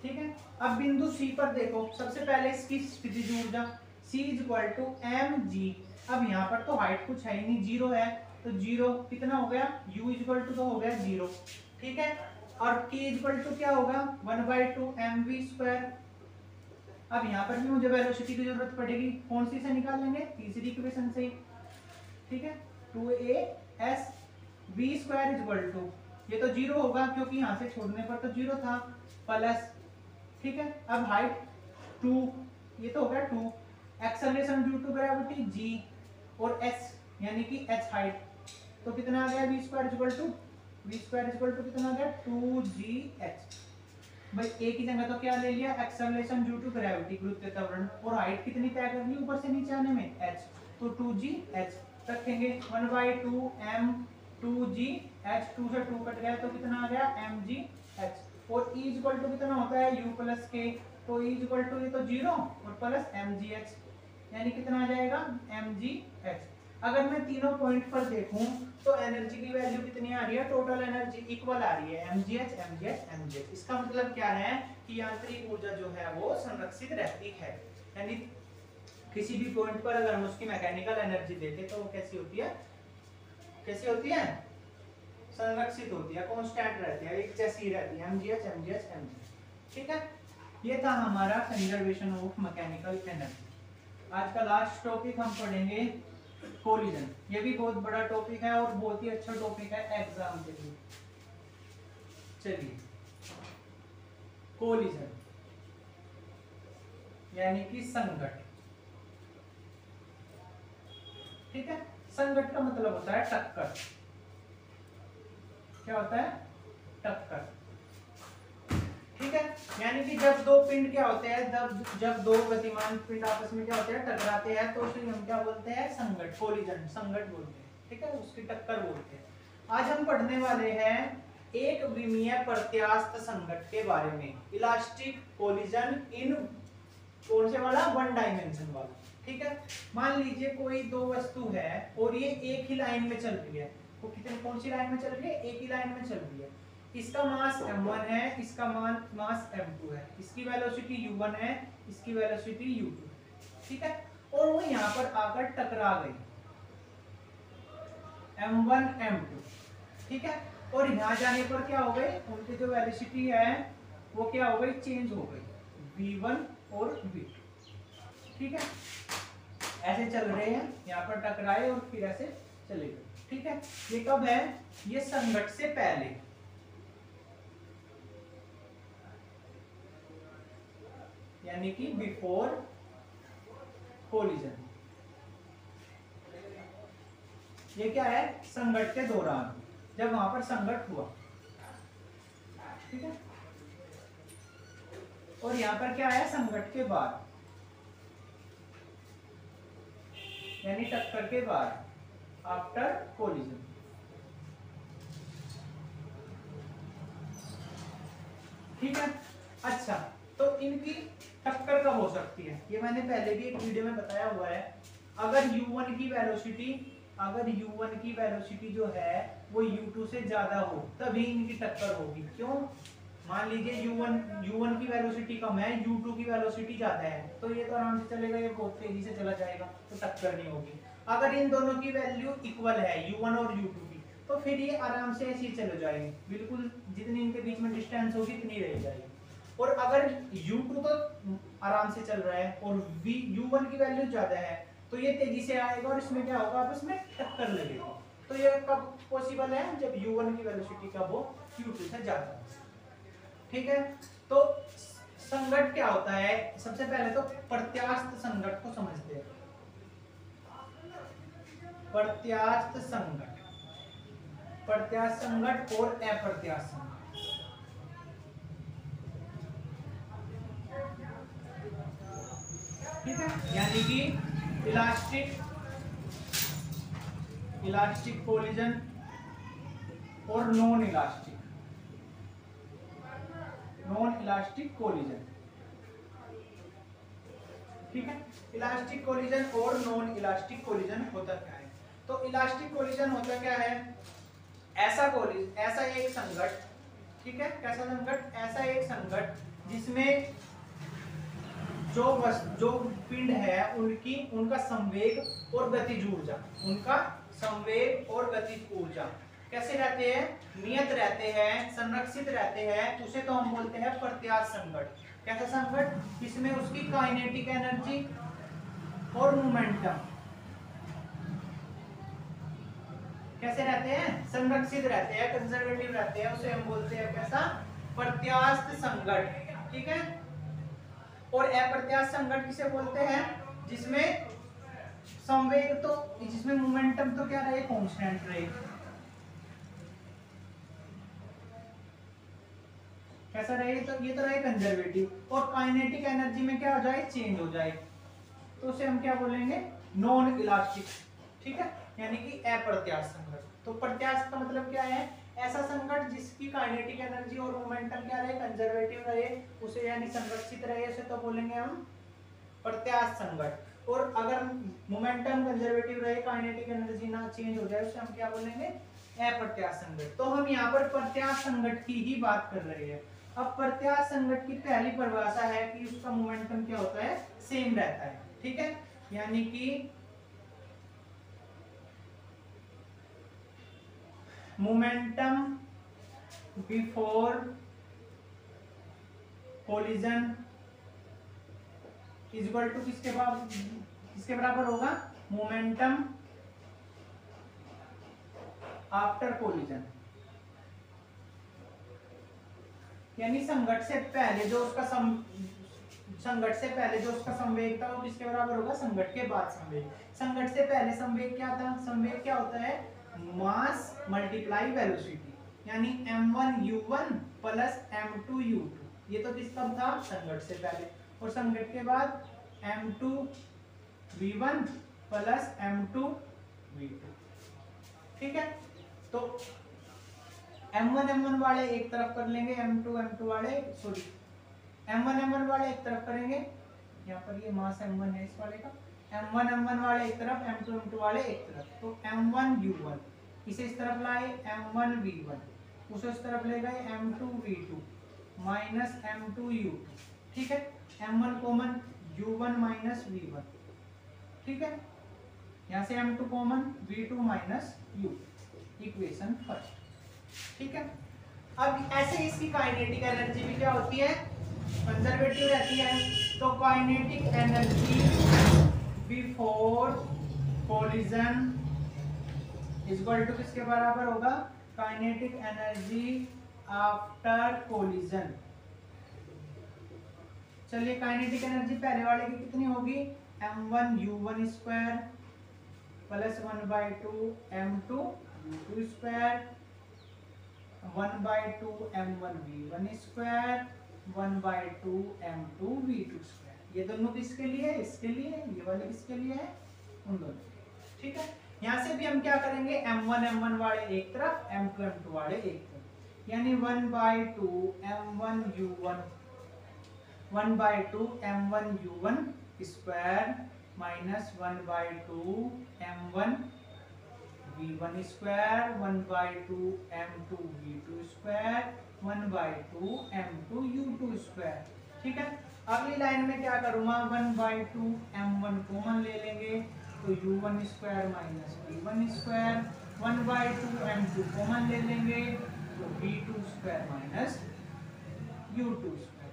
ठीक है। अब बिंदु सी पर देखो, सबसे पहले इसकी स्थितिज ऊर्जा C is equal to mg। अब यहाँ पर तो हाइट कुछ है ही नहीं, जीरो है, तो जीरो कितना हो गया, u इज इक्वल टू तो हो गया जीरो, ठीक है। और k इज इक्वल टू क्या होगा 1/2 mv²। अब यहाँ पर भी मुझे वेलोसिटी की जरूरत पड़ेगी, कौन सी से निकाल लेंगे, तीसरी इक्वेशन से, ठीक है। 2as v² is equal to, ये तो जीरो होगा क्योंकि यहाँ से छोड़ने पर तो जीरो था, प्लस, ठीक है। अब हाइट 2, ये तो हो गया 2, acceleration due to gravity g, और s यानी कि h हाइट, तो कितना आ गया v² इज इक्वल टू कितना आ गया 2gh। भाई a की जगह तो क्या ले लिया, एक्सेलरेशन ड्यू टू ग्रेविटी, गुरुत्वीय त्वरण, और हाइट कितनी तय कर ली ऊपर से नीचे आने में h, तो 2gh रखेंगे। 1/2 m 2gh, 2 से 2 कट गया तो कितना आ गया mgh, और E इक्वल टू कितना होता है U प्लस के, तो E इक्वल टू ये तो जीरो और प्लस mgh, यानी कितना आ जाएगा mgh। अगर मैं तीनों पॉइंट पर देखूं तो एनर्जी की वैल्यू कितनी आ रही है, टोटल एनर्जी इक्वल आ रही है mgh। इसका मतलब क्या है कि यांत्रिक ऊर्जा जो है वो संरक्षित रहती है, यानी किसी भी पॉइंट पर अगर हम उसकी मैकेनिकल एनर्जी देते तो वो कैसी होती है, संरक्षित होती है, कांस्टेंट रहती है, एक जैसी रहती है, mgh, ठीक है। ये था हमारा कंजर्वेशन ऑफ मैकेनिकल एनर्जी। आज का लास्ट टॉपिक हम पढ़ेंगे कोलिजन। ये भी बहुत बड़ा टॉपिक है और बहुत ही अच्छा टॉपिक है एग्जाम के लिए। चलिए, कोलिजन यानी कि संघट, ठीक है। संघट का मतलब होता है टक्कर। क्या होता है, टक्कर, ठीक है। यानी कि जब दो पिंड क्या होते हैं, जब दो गतिमान पिंड आपस में क्या होते हैं, टकराते हैं, तो उसे हम क्या बोलते हैं, संघट, कोलिजन, संघट बोलते हैं, ठीक है, उसकी टक्कर बोलते हैं। आज हम पढ़ने वाले हैं एक विमीय प्रत्यास्थ संघट के बारे में, इलास्टिक कोलिजन इन कौन से वाला, 1 डायमेंशन वाला, ठीक है। मान लीजिए कोई दो वस्तु है और ये एक ही लाइन में चल रही है, तो कितने, कौन सी लाइन में चल रही है, एक ही लाइन में चल रही है। इसका मास m1 है, इसका मास m2 है, इसकी वेलोसिटी u1 है, इसकी वेलोसिटी u2, ठीक है। और वो यहाँ पर आकर टकरा गई, m1 m2, ठीक है। और यहाँ जाने पर क्या हो गई, उनकी जो वेलोसिटी है वो क्या हो गई, चेंज हो गई, v1 और v2, ठीक है। ऐसे चल रहे हैं, यहाँ पर टकराए और फिर ऐसे चले गए, ठीक है। ये कब है, ये संघट से पहले, यानी कि बिफोर कोलिजन। ये क्या है, संघट के दौरान, जब वहां पर संघट हुआ, ठीक है। और यहां पर क्या है, संघट के बाद, यानी टक्कर के बाद, आफ्टर कोलिजन, ठीक है। अच्छा, तो इनकी टक्कर कब हो सकती है, ये मैंने पहले भी एक वीडियो में बताया हुआ है। अगर u1 की वेलोसिटी जो है वो u2 से ज्यादा हो, तभी इनकी टक्कर होगी। क्यों, मान लीजिए u1 की वेलोसिटी कम है, u2 की वेलोसिटी ज्यादा है, तो ये तो आराम से चलेगा, ये बहुत तेजी से चला जाएगा, तो टक्कर नहीं होगी। अगर इन दोनों की वैल्यू इक्वल है, u1 और u2 की, तो फिर ये आराम से ऐसे ही चले जाएंगे, बिल्कुल जितनी इनके बीच में डिस्टेंस होगी इतनी रह जाएगी। और अगर u2 तो आराम से चल रहा है और u1 की वैल्यू ज्यादा है, तो ये तेजी से आएगा और इसमें क्या होगा, आपस में टक्कर लगेगी। तो ये कब पॉसिबल है, जब u1 की वेलोसिटी कब हो, u2 से ज्यादा, ठीक है। तो संघट क्या होता है, सबसे पहले तो प्रत्यास्थ संघट को समझते हैं। प्रत्यास्थ संघट और अप्रत्यास्थ संघट, ठीक है। यानी कि इलास्टिक कोलिजन और non elastic, non elastic collision. ठीक है, इलास्टिक कोलिजन और नॉन इलास्टिक कोलिजन होता क्या है? तो इलास्टिक कोलिजन होता क्या है? ऐसा एक संघट, ठीक है, कैसा संघट? ऐसा एक संघट जिसमें जो पिंड है उनका संवेग और गतिज ऊर्जा, उनका संवेग और गतिज ऊर्जा कैसे रहते हैं? नियत रहते हैं, संरक्षित रहते हैं। उसे तो हम बोलते हैं प्रत्यास्थ संघट। कैसा संघट? जिसमें उसकी काइनेटिक एनर्जी और मोमेंटम कैसे रहते हैं? संरक्षित रहते हैं, कंजर्वेटिव रहते हैं। उसे हम बोलते हैं कैसा? प्रत्यास्थ संघट। ठीक है, और अप्रत्यास्थ संघट किसे बोलते हैं? जिसमें संवेग तो, जिसमें मोमेंटम तो क्या रहे? कांस्टेंट रहे। कैसा रहे? तो ये तो रहे कंजर्वेटिव, और काइनेटिक एनर्जी में क्या हो जाए? चेंज हो जाए। तो उसे हम क्या बोलेंगे? Non elastic. ठीक है, यानी कि अप्रत्यास्थ संघट। तो प्रत्यास्थ का मतलब क्या है? ऐसा संघट जिसकी काइनेटिक एनर्जी और मोमेंटम क्या रहे? कंजर्वेटिव रहे, उसे यानी संरक्षित रहे, उसे तो बोलेंगे हम प्रत्यास्थ संघट। और अगर मोमेंटम कंजर्वेटिव रहे, काइनेटिक एनर्जी ना चेंज हो जाए, उसे हम क्या बोलेंगे? अप्रत्यास्थ संघट। तो हम यहाँ पर प्रत्यास्थ संघट की ही बात कर रहे हैं। अब प्रत्यास्थ संघट की पहली परिभाषा है कि उसका मोमेंटम क्या होता है? सेम रहता है। ठीक है, यानी कि momentum before collision is equal to किसके बराबर होगा? Momentum after collision. यानी संघट से पहले जो उसका संवेग था वो किसके बराबर होगा? संघट के बाद संवेग। संघट से पहले संवेग क्या था? संवेग क्या होता है? मास मल्टीप्लाई वेलोसिटी, यानी m1u1 प्लस m2u2। ये तो किसका था? संघट से पहले। और संघट के बाद m2v1 प्लस m2v2। ठीक है, तो m1 वाले एक तरफ कर लेंगे, m2 वाले m1 वाले एक तरफ करेंगे। यहाँ पर ये मास m1 है इस वाले का। m1 वाले एक तरफ, m2 वाले एक तरफ। तो m1u1 इसे इस तरफ लाए, m1v1 उसे इस तरफ ले गए, m2v2 माइनस m2u2। ठीक है, m1 common, u1 minus v1। ठीक है, यहाँ से m2 common, v2 minus u। Equation first. ठीक है, अब ऐसे इसकी काइनेटिक एनर्जी भी क्या होती है? कंजर्वेटिव रहती है। तो kinetic energy before collision is equal to किसके बराबर होगा? Kinetic energy after collision. चलिए, काइनेटिक एनर्जी पहले वाले की कितनी होगी? m1u1 square plus 1/2 m2u2 square 1/2 m1v1 square 1/2 m2v2 square. ये दोनों किसके लिए? इसके लिए। ये वाले किसके लिए है? उन दोनों। ठीक है, यहाँ से भी हम क्या करेंगे? m1 वाले एक तरफ, m2 वाले एक तरफ, यानी 1/2 m1u1 1/2 m1u1 square minus 1/2 m1v1 square 1/2 m2v2 square 1/2 m2u2 square. ठीक है, अगली लाइन में क्या करूंगा? 1/2 m1 कॉमन ले लेंगे, तो u1 square minus v1 square 1/2 m2 common ले लेंगे, तो v2 square minus u2 square.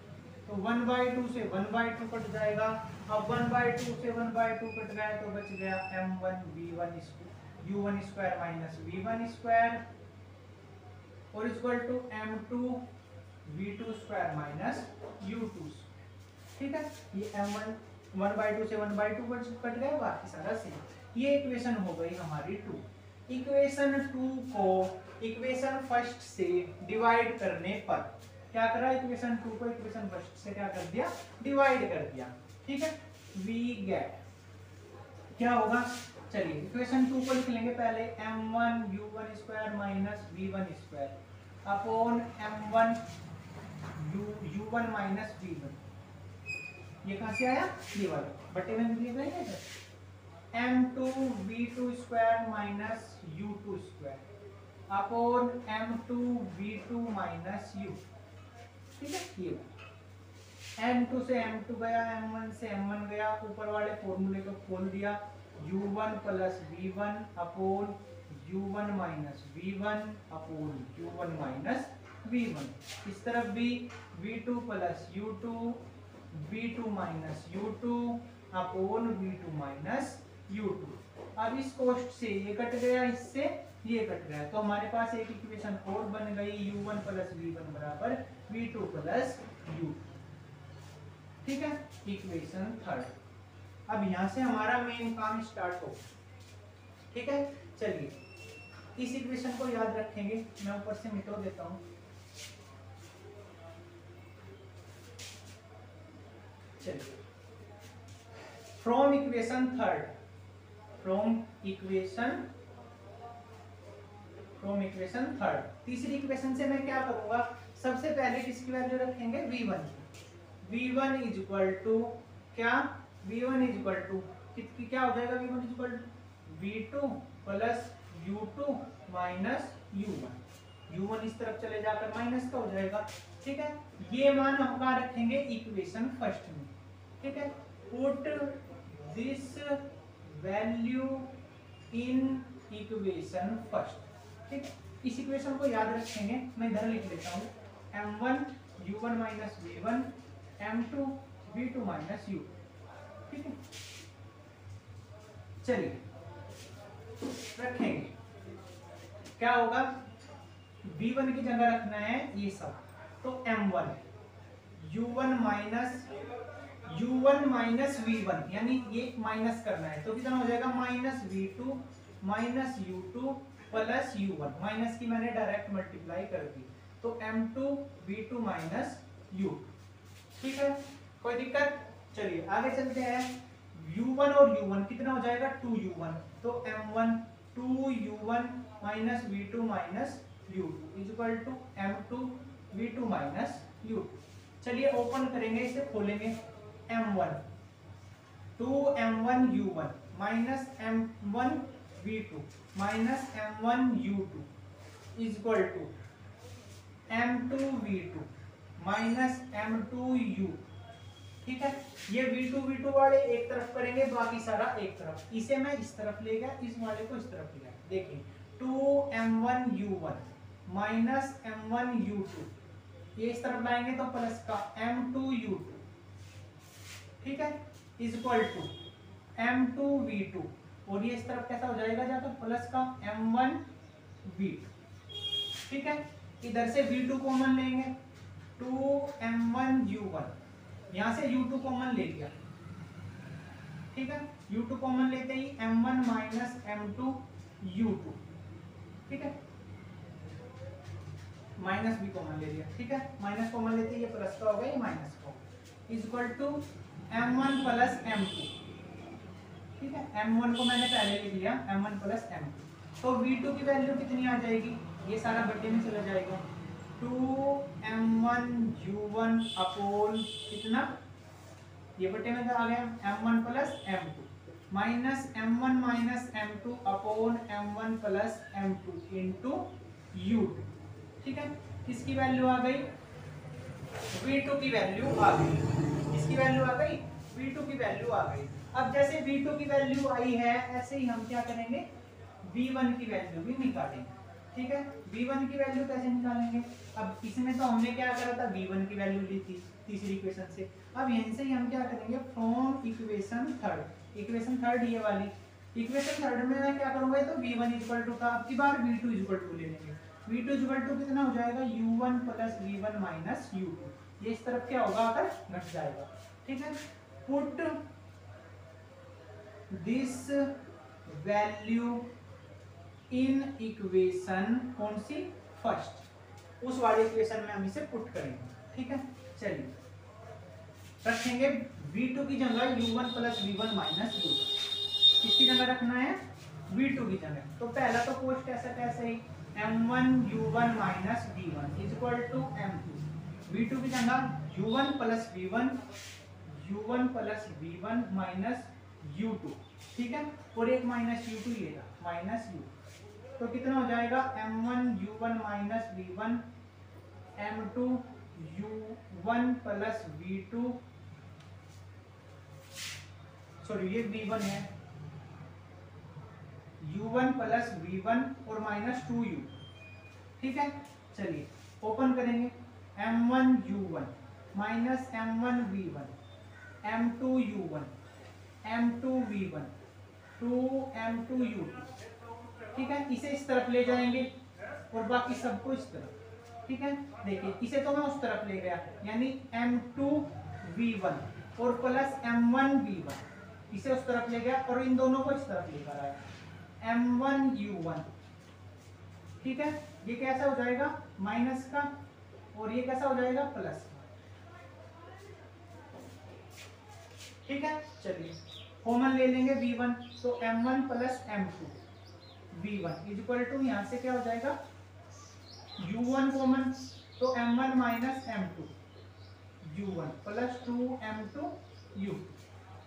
तो 1/2 से 1/2 कट जाएगा। अब 1/2 से 1/2 कट गया तो बच गया m1v1 u1 square minus v1 square और equal to m2v2 square minus u2। ठीक है, ये m1 1/2 से 1/2 कट गया, बाकी सारा सेम। ये इक्वेशन हो गई हमारी 2। इक्वेशन 2 को इक्वेशन फर्स्ट से डिवाइड करने पर क्या करा? इक्वेशन 2 को इक्वेशन फर्स्ट से क्या कर दिया? डिवाइड कर दिया। ठीक है, वी गेट क्या होगा? चलिए इक्वेशन 2 को लिख लेंगे पहले, m1 u1 square minus v1 square upon m1 u1 minus v1। ये कहां से आया, ये वाला बटे में लिख लेंगे sir, m2 v2 square minus u2 square upon m2 v2 minus u। ठीक है, ये m2 से m2 गया, m1 से m1 गया, ऊपर वाले फॉर्मूले को खोल दिया, u1 plus v1 upon u1 minus v1 upon u1 minus v1। इस तरफ भी v2 plus u2 v2 minus u2 upon v2 minus u2। अब इस कोष्ट से ये कट गया, इससे ये कट गया, तो हमारे पास एक इक्वेशन और बन गई, u1 प्लस v1 बराबर v2 प्लस u। ठीक है, इक्वेशन थर्ड। अब यहां से हमारा मेन काम स्टार्ट हो। ठीक है, चलिए इस इक्वेशन को याद रखेंगे, मैं ऊपर से मिटा देता हूं। चलिए from equation third, from equation third, तीसरी इक्वेशन से मैं क्या करूंगा, सबसे पहले किसकी वैल्यू रखेंगे, v1 की। v1 इज इक्वल टू क्या, v1 इज इक्वल टू क्या हो जाएगा, v1 is equal to v2 plus u2 minus u1। u1 इस तरफ चले जाकर माइनस का हो जाएगा। ठीक है, ये मान हम कहाँ रखेंगे, इक्वेशन फर्स्ट में। ठीक है, put this value in equation first. ठीक है, इस इक्वेशन को याद रखेंगे, मैं इधर लिख लेता हूँ, m1 u1 minus v1 m2 v2 minus u। ठीक है, चलिए रखेंगे, क्या होगा, v1 की जगह रखना है ये सब, तो m1 u1 माइनस v1, यानी ये माइनस करना है, तो कितना हो जाएगा, minus v2 minus u2 plus u1, minus की मैंने डायरेक्ट मल्टीप्लाई कर दी, तो m2 v2 माइनस u। ठीक है, कोई दिक्कत, चलिए आगे चलते हैं। u1 और u1 कितना हो जाएगा, 2u1, तो m1 2u1 minus v2 minus u2 is equal to m2 v2 minus u। चलिए ओपन करेंगे, इसे खोलेंगे, m1 2m1 u1 minus m1 v2 minus m1 u2 is equal to m2 v2 minus m2 u। ठीक है, ये v2 वाले एक तरफ करेंगे, बाकी सारा एक तरफ, इसे मैं इस तरफ ले गया, इस वाले को इस तरफ ले गया। देखिए 2m1 u1 minus m1 u2, ये इस तरफ लाएंगे तो प्लस का m2 u2। ठीक है, is equal to m2 v2, और ये इस तरफ कैसा हो जाएगा, जाकर प्लस का m1 v2। ठीक है, इधर से v2 कॉमन लेंगे, 2m1 u1, यहां से u2 कॉमन ले लिया। ठीक है, u2 कॉमन लेते ही m1 माइनस m2 u2। ठीक है, माइनस भी कॉमन ले लिया। ठीक है, माइनस कॉमन लेते ही ये प्लस का होगा, ये माइनस का होगा, is equal to m1 plus m2। ठीक है, m1 को मैंने पहले लिख लिया, m1 प्लस m2, तो v2 की वैल्यू कितनी आ जाएगी, ये सारा बटे में चला जाएगा, 2m1 u1 अपॉन कितना, ये बटे में आ गया m1 plus m2 minus m1 minus m2 upon m1 plus m2 into u2। ठीक है, किसकी वैल्यू आ गई, v2 की वैल्यू आ गई, किसकी वैल्यू आ गई, v2 की वैल्यू आ गई। अब जैसे v2 की वैल्यू आई है, ऐसे ही हम क्या करेंगे, v1 की वैल्यू भी निकालेंगे। ठीक है, v1 की वैल्यू कैसे निकालेंगे, अब इसमें तो हमने क्या करा था, v1 की वैल्यू ली थी तीसरी इक्वेशन से, अब यहीं से ही हम क्या करेंगे, फ्रॉम इक्वेशन थर्ड ये वाली इक्वेशन थर्ड में मैं क्या करूंगा, तो v1 इक्वल टू था, अब की बार v2 इक्वल टू ले लेंगे, v2 इक्वल टू कितना हो जाएगा, u1 plus v1 minus u2, ये इस तरफ क्या होगा, आकर घट जाएगा। ठीक है, put this value in equation, कौन सी, फर्स्ट, उस वाले इक्वेशन में हम इसे पुट करेंगे। ठीक है, चलिए रखेंगे v2 की जगह u1 plus v1 minus u2। किसकी जगह रखना है, V2 की जगह। तो पहला तो पोस्ट कैसे ही M1U1 minus V1 is equal to M2, V2 की जगह U1 plus V1, U1 plus V1 minus U2, ठीक है। और एक माइनस U2 ये माइनस U, तो कितना हो जाएगा M1U1 minus V1 M2U1 plus V2, sorry ये V1 है, U1 प्लस V1 और माइनस 2U, ठीक है। चलिए ओपन करेंगे, M1U1 minus M1V1 M2U1 M2V1 2M2U2, ठीक है। इसे इस तरफ ले जाएंगे और बाकी सबको इस तरफ, ठीक है। देखिए इसे तो मैं उस तरफ ले गया, यानी M2V1 और प्लस M1V1, इसे उस तरफ ले गया और इन दोनों को इस तरफ लेकर आया M1U1, ठीक है। ये कैसा हो जाएगा माइनस का और ये कैसा हो जाएगा प्लस का, ठीक है। चलिए कॉमन ले लेंगे V1, तो M1 plus M2 V1 is equal to, यहां से क्या हो जाएगा U1 कॉमन, तो M1 minus M2 U1 plus 2M2 U,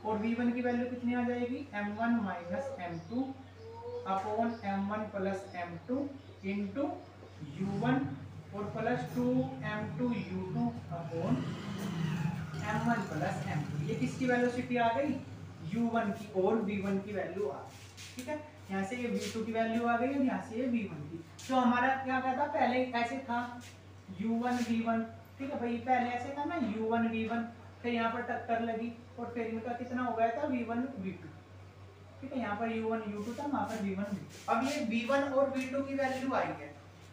और V1 की वैल्यू कितनी आ जाएगी M1 minus M2 upon M1 plus M2 into U1 और plus 2M2 U2 upon M1 plus M2। ये किसकी वेलोसिटी आ गई, U1 की, और V1 की वैल्यू आ गई, ठीक है। यहाँ से ये V2 की वैल्यू आ गई और यहाँ से ये V1 की। तो हमारा क्या कहता, पहले ऐसे था U1 V1, ठीक है भाई, पहले ऐसे था ना U1 V1, फिर यहाँ पर टक्कर लगी और फिर इनका कितना हो गया था V1 V2, ठीक है। यहाँ पर U1 U2 था, वहाँ पर V1 V2। अब ये V1 और V2 की वैल्यू आई है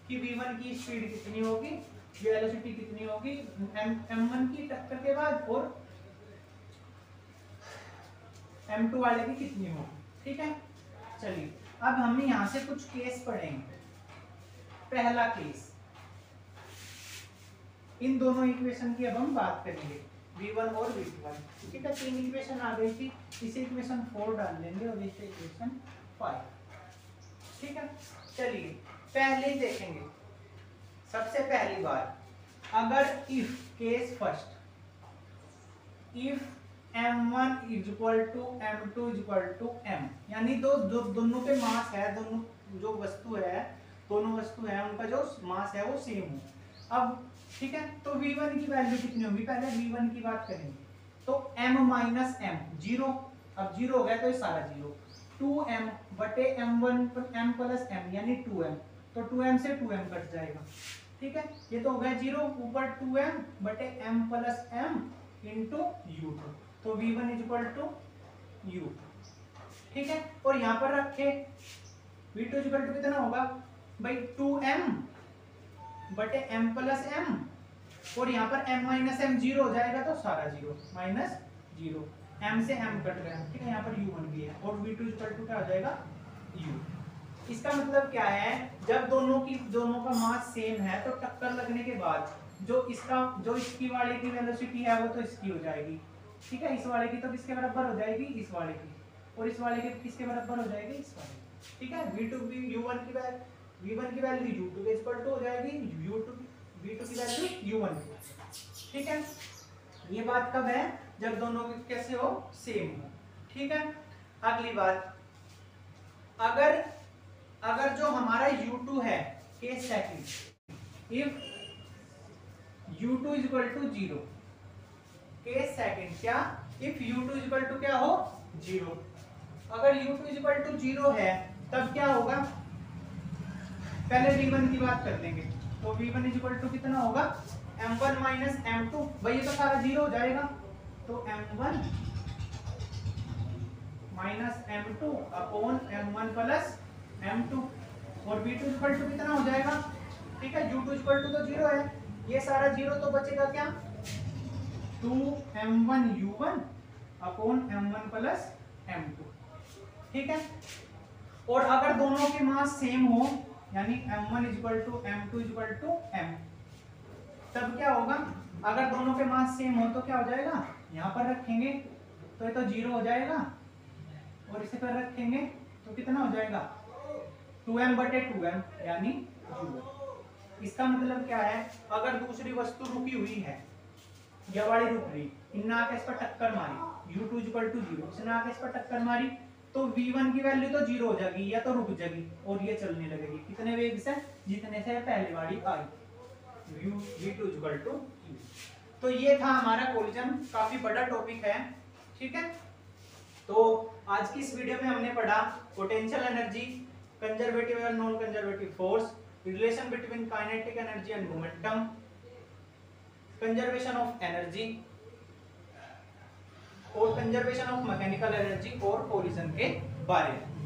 कि V1 की स्पीड कितनी होगी, वेलोसिटी कितनी होगी M1 की टक्कर के बाद, और M2 वाले की कितनी होगी, ठीक है। चलिए अब हम यहाँ से कुछ केस पढ़ेंगे। पहला केस, इन दोनों इक्वेशन की अब हम बात करेंगे, V1 और V2, ठीक है। तीन इक्वेशन आ गई थी, इसे इक्वेशन 4 डाल लेंगे और इसे इक्वेशन 5, ठीक है। चलिए पहले देखेंगे, सबसे पहली बार, अगर if case first, if M1 is equal to M2 is equal to M, यानी दोनों के मास है, दोनों जो वस्तु है, दोनों वस्तु है उनका जो मास है वो सेम हो। अब ठीक है, तो V1 की वैल्यू कितनी होगी, पहले V1 की बात करेंगे। तो M माइनस M 0, अब 0 हो गया तो ये सारा 0, 2M बटे M1 M प्लस M यानी 2M, तो 2M से 2M कट जाएगा, ठीक है। ये तो हो गया 0, ऊपर 2M बटे M plus M into U2, तो V1 is equal to U, ठीक है। और यहाँ पर रखे V2 इज इक्वल टू कितना होगा भाई 2M बटे M प्लस M, और यहाँ पर M माइनस M 0 हो जाएगा तो सारा 0 माइनस 0, M से M कट गया, ठीक है। यहाँ पर U1 भी है और V2 इक्वल टू क्या हो जाएगा U। इसका मतलब क्या है, जब दोनों का मास सेम है तो टक्कर लगने के बाद जो इसकी वाले की वेलोसिटी है वो तो इसकी हो जाएगी, ठीक है। इस वाले की तो किसके बराबर हो जाएगी, इस वाले की, और इस वाले की किसके बराबर हो जाएगी, इस वाले, ठीक है। V1 की वैल्यू U2 के इक्वल टू हो जाएगी, V2 की वैल्यू U1, ठीक है। ये बात कब है, जब दोनों कैसे हो, सेम हो, ठीक है। अगली बात, अगर जो हमारा U2 है, case second, if U2 is equal to 0, case second क्या, if U2 is equal to क्या हो 0, अगर U2 इज इक्वल टू 0 है तब क्या होगा, पहले V1 की बात कर लेंगे। तो V1 इज इक्वल टू कितना होगा M1 माइनस M2, भाई ये तो सारा 0 हो जाएगा, तो M1 minus M2 upon M1 plus M2, और V2 इक्वल टू कितना हो जाएगा, ठीक है। U2 इक्वल टू तो 0 है, ये सारा 0 तो बचेगा क्या 2M1 U1 upon M1 plus M2, ठीक है। और अगर दोनों के मास सेम हो, यानी M1 equal to M2 equal to M, तब क्या होगा, अगर दोनों के मास सेम हो तो क्या हो जाएगा, यहाँ पर रखेंगे तो ये तो 0 हो जाएगा, और इसे पर रखेंगे तो कितना हो जाएगा 2m/2m यानी 0। इसका मतलब क्या है, अगर दूसरी वस्तु रुकी हुई है, यह वाली रुक रही, इनने आके इस पर टक्कर मारी, u2 = 0, इसने आके इस पर टक्कर मारी तो v1 की वैल्यू तो 0 हो जाएगी या तो रुक जाएगी और ये चलने लगेगी कितने वेग से, जितने से पहले वाली आई, v2 = u। तो ये था हमारा कोलिजन, काफी बड़ा टॉपिक है, ठीक है। तो आज की इस वीडियो में हमने पढ़ा पोटेंशियल एनर्जी, कंजर्वेटिव और non conservative force, relation between kinetic energy and momentum, conservation of energy और कंजर्वेशन ऑफ मैकेनिकल एनर्जी और कोलिजन के बारे में।